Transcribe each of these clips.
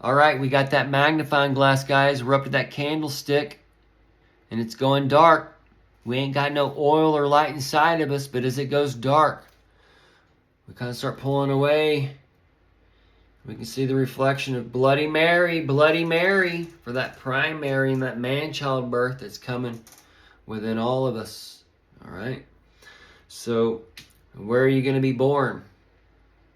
All right, we got that magnifying glass, guys. We're up to that candlestick, and it's going dark. We ain't got no oil or light inside of us, but as it goes dark, we kind of start pulling away. We can see the reflection of Bloody Mary for that primary and that man-child birth that's coming within all of us. All right. So, where are you going to be born?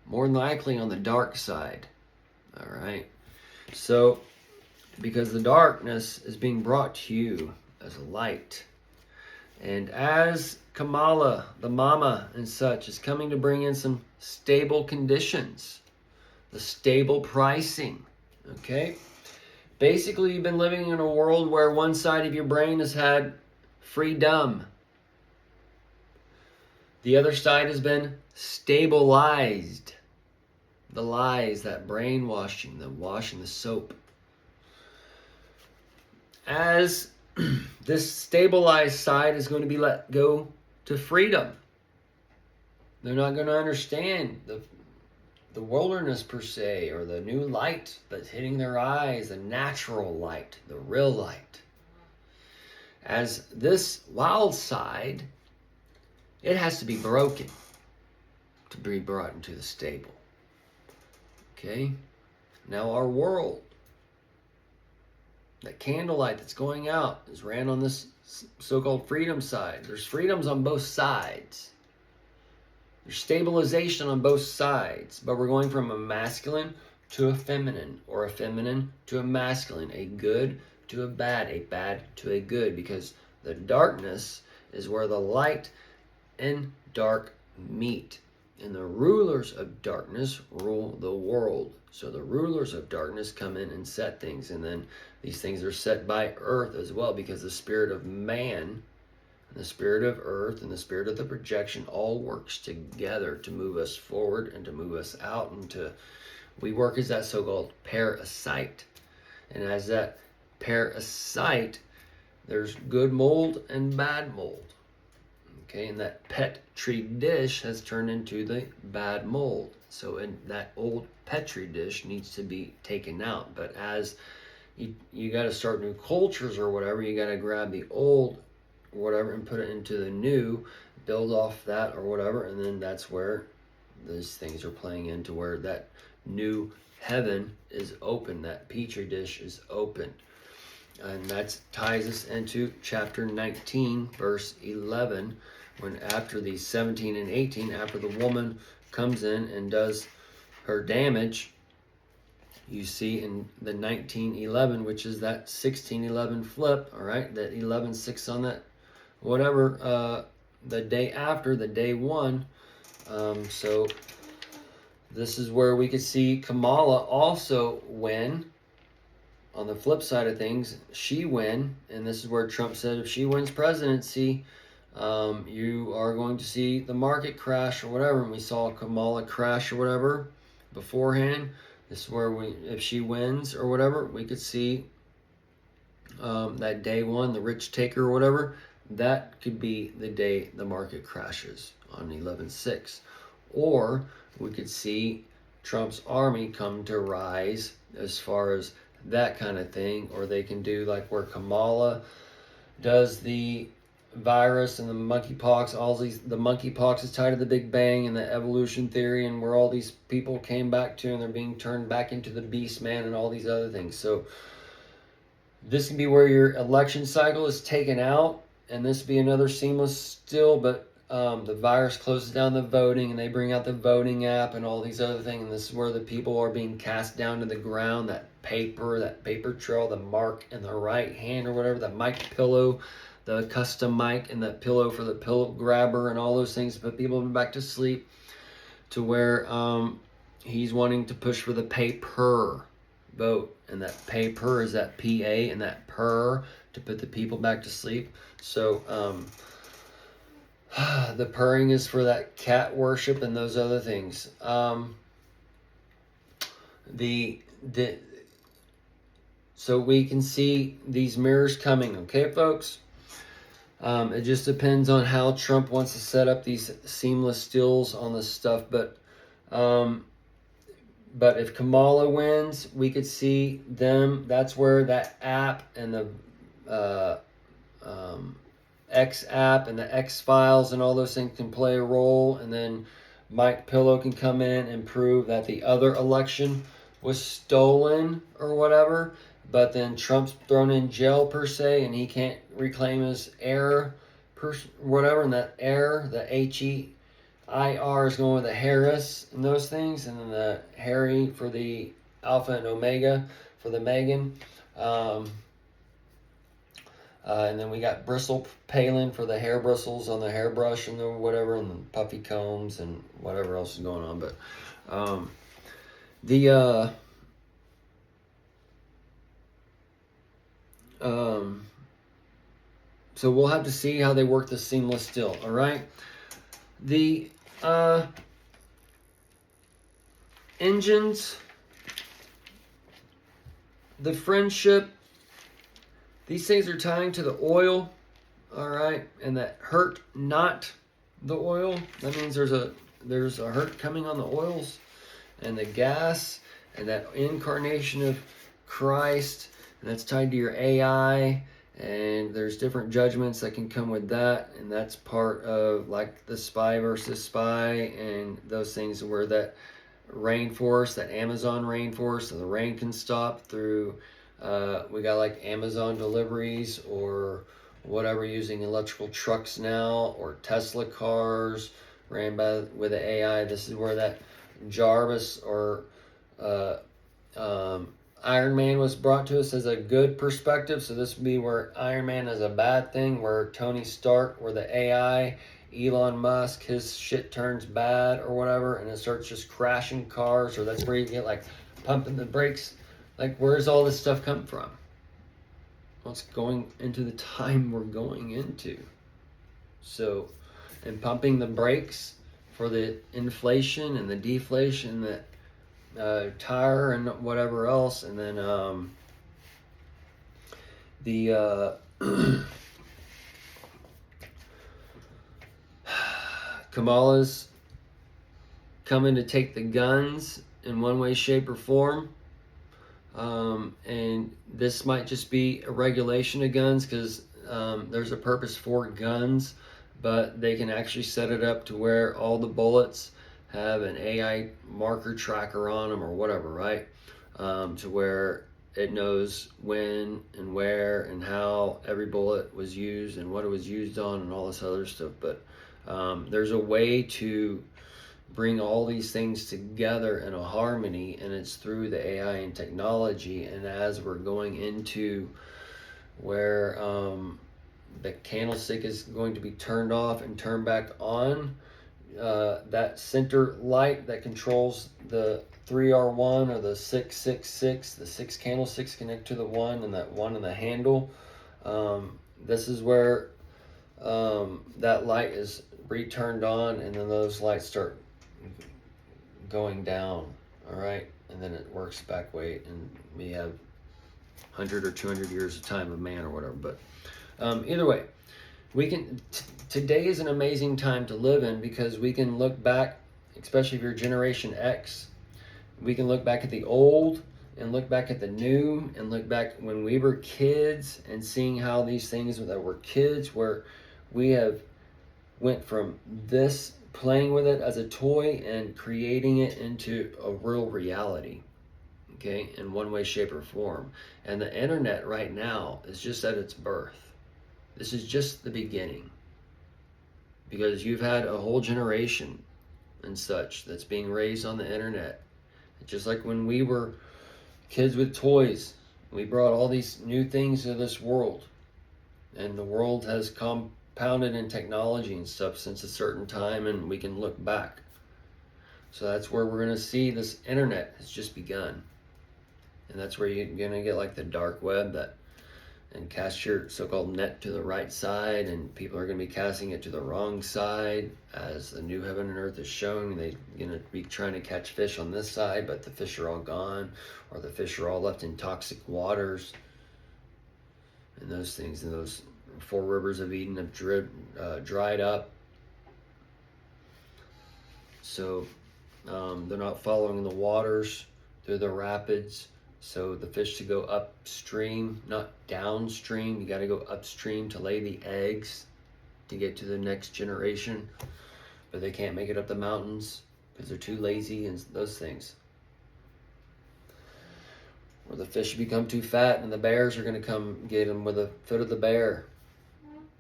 More than likely on the dark side. All right. So, because the darkness is being brought to you as a light. And as Kamala, the mama and such, is coming to bring in some stable conditions, the stable pricing, okay? Basically, you've been living in a world where one side of your brain has had freedom. The other side has been stabilized. The lies, that brainwashing, the washing, the soap. As this stabilized side is going to be let go to freedom. They're not going to understand the wilderness per se, or the new light that's hitting their eyes, the natural light, the real light. As this wild side, it has to be broken to be brought into the stable. Okay? Now our world, that candlelight that's going out, is ran on this so-called freedom side. There's freedoms on both sides. There's stabilization on both sides, but we're going from a masculine to a feminine, or a feminine to a masculine, a good to a bad to a good, because the darkness is where the light and dark meet. And the rulers of darkness rule the world. So the rulers of darkness come in and set things, and then these things are set by earth as well, because the spirit of man, and the spirit of earth, and the spirit of the projection all works together to move us forward and to move us out, and we work as that so-called parasite. And as that parasite, there's good mold and bad mold. Okay, and that petri dish has turned into the bad mold. So that old petri dish needs to be taken out. But as you got to start new cultures or whatever, you got to grab the old or whatever and put it into the new, build off that or whatever, and then that's where these things are playing into, where that new heaven is open, that petri dish is open. And that ties us into chapter 19, verse 11, when after these 17 and 18, after the woman comes in and does her damage, you see in the 19:11, which is that 16:11 flip, all right, that 11:6 on that, whatever, the day after, the day one. So this is where we could see Kamala also win. On the flip side of things, she win, and this is where Trump said if she wins presidency, you are going to see the market crash or whatever. And we saw Kamala crash or whatever beforehand. This is where if she wins or whatever, we could see that day one, the rich taker or whatever. That could be the day the market crashes on 11/6, or we could see Trump's army come to rise as far as that kind of thing, or they can do like where Kamala does the virus and the monkeypox. The monkeypox is tied to the Big Bang and the evolution theory, and where all these people came back to, and they're being turned back into the beast man and all these other things. So this can be where your election cycle is taken out, and this be another seamless still, but the virus closes down the voting, and they bring out the voting app and all these other things, and this is where the people are being cast down to the ground. That paper trail, the mark in the right hand or whatever, that mic pillow, the custom mic, and that pillow for the pillow grabber and all those things to put people back to sleep, to where he's wanting to push for the pay-per vote, and that pay-per is that PA, and that per to put the people back to sleep. So the purring is for that cat worship and those other things. So we can see these mirrors coming, okay, folks? It just depends on how Trump wants to set up these seamless stills on this stuff, but But if Kamala wins, we could see them. That's where that app and the X app and the X files and all those things can play a role. And then Mike Pillow can come in and prove that the other election was stolen or whatever. But then Trump's thrown in jail per se, and he can't reclaim his error, whatever. And that error, the HEIR is going with the Harris and those things, and then the Harry for the Alpha and Omega for the Megan. And then we got Bristle Palin for the hair bristles on the hairbrush and the whatever, and the puffy combs and whatever else is going on. But so we'll have to see how they work the seamless still. All right. The engines, the friendship, these things are tying to the oil, all right, and that hurt not the oil. That means there's a hurt coming on the oils and the gas and that incarnation of Christ, and that's tied to your AI, and there's different judgments that can come with that, and that's part of like the spy versus spy and those things where that rainforest, that Amazon rainforest, so the rain can stop through. We got like Amazon deliveries or whatever, using electrical trucks now, or Tesla cars ran by with the AI. This is where that Jarvis or Iron Man was brought to us as a good perspective. So this would be where Iron Man is a bad thing, where Tony Stark, where the AI, Elon Musk, his shit turns bad or whatever, and it starts just crashing cars, or that's where you get like pumping the brakes. Like, where's all this stuff come from? Well, it's going into the time we're going into. So, and pumping the brakes for the inflation and the deflation, that tire and whatever else, and then Kamala's coming to take the guns in one way, shape, or form. And this might just be a regulation of guns, because there's a purpose for guns, but they can actually set it up to where all the bullets have an AI marker tracker on them or whatever, right? To where it knows when and where and how every bullet was used and what it was used on and all this other stuff. But there's a way to bring all these things together in a harmony, and it's through the AI and technology. And as we're going into where the candlestick is going to be turned off and turned back on, that center light that controls the 3R1 or the 666, the 6 candlesticks connect to the 1, and that 1 in the handle. This is where that light is returned on, and then those lights start going down, all right, and then it works back way, and we have 100 or 200 years of time of man or whatever. But either way, we can today is an amazing time to live in, because we can look back, especially if you're Generation X, we can look back at the old and look back at the new, and look back when we were kids and seeing how these things that were kids, where we have went from this playing with it as a toy and creating it into a real reality, okay, in one way, shape, or form. And the internet right now is just at its birth. This is just the beginning, because you've had a whole generation and such that's being raised on the internet. Just like when we were kids with toys, we brought all these new things to this world, and the world has compounded in technology and stuff since a certain time, and we can look back. So that's where we're going to see this internet has just begun, and that's where you're going to get like the dark web, that and cast your so-called net to the right side, and people are going to be casting it to the wrong side as the new heaven and earth is shown. They're going to be trying to catch fish on this side, but the fish are all gone, or the fish are all left in toxic waters, and those things, and those 4 rivers of Eden have dried up. So They're not following the waters through the rapids. So the fish to go upstream, not downstream. You got to go upstream to lay the eggs to get to the next generation. But they can't make it up the mountains because they're too lazy and those things. Or the fish become too fat and the bears are going to come get them with the foot of the bear.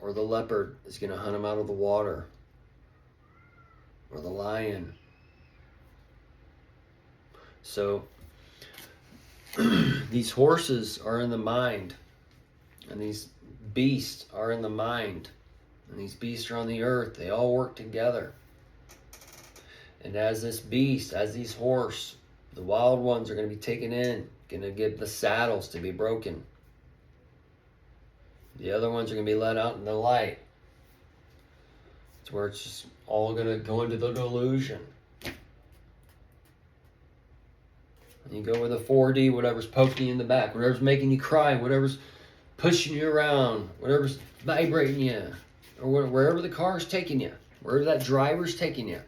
Or the leopard is going to hunt them out of the water. Or the lion. So these horses are in the mind. And these beasts are in the mind. And these beasts are on the earth. They all work together. And as this beast, as these horse, the wild ones are going to be taken in. Going to get the saddles to be broken. The other ones are going to be let out in the light. It's where it's just all going to go into the delusion. And you go with a 4D, whatever's poking you in the back, whatever's making you cry, whatever's pushing you around, whatever's vibrating you, or wherever the car's taking you, wherever that driver's taking you,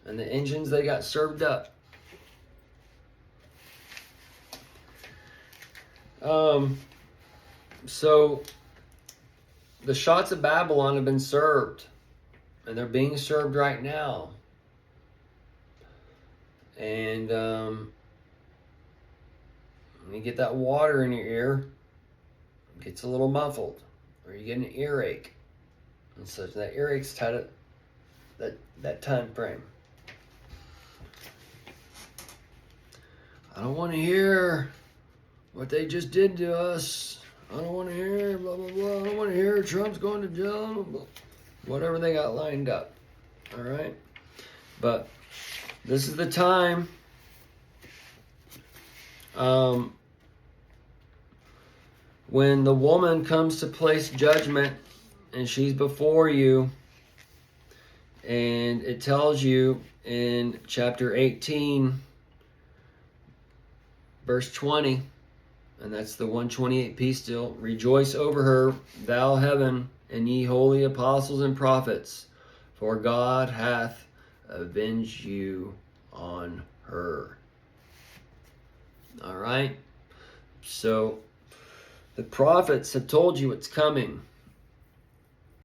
and the engines they got served up. So the shots of Babylon have been served, and they're being served right now. And when you get that water in your ear, it gets a little muffled, or you get an earache, and such. That earache's tied at that time frame. I don't want to hear what they just did to us. I don't want to hear blah, blah, blah. I don't want to hear Trump's going to jail. Blah, blah. Whatever they got lined up. All right? But this is the time. When the woman comes to place judgment and she's before you, and it tells you in chapter 18, verse 20, and that's the 128 piece still. Rejoice over her, thou heaven, and ye holy apostles and prophets, for God hath avenged you on her. All right? So the prophets have told you it's coming.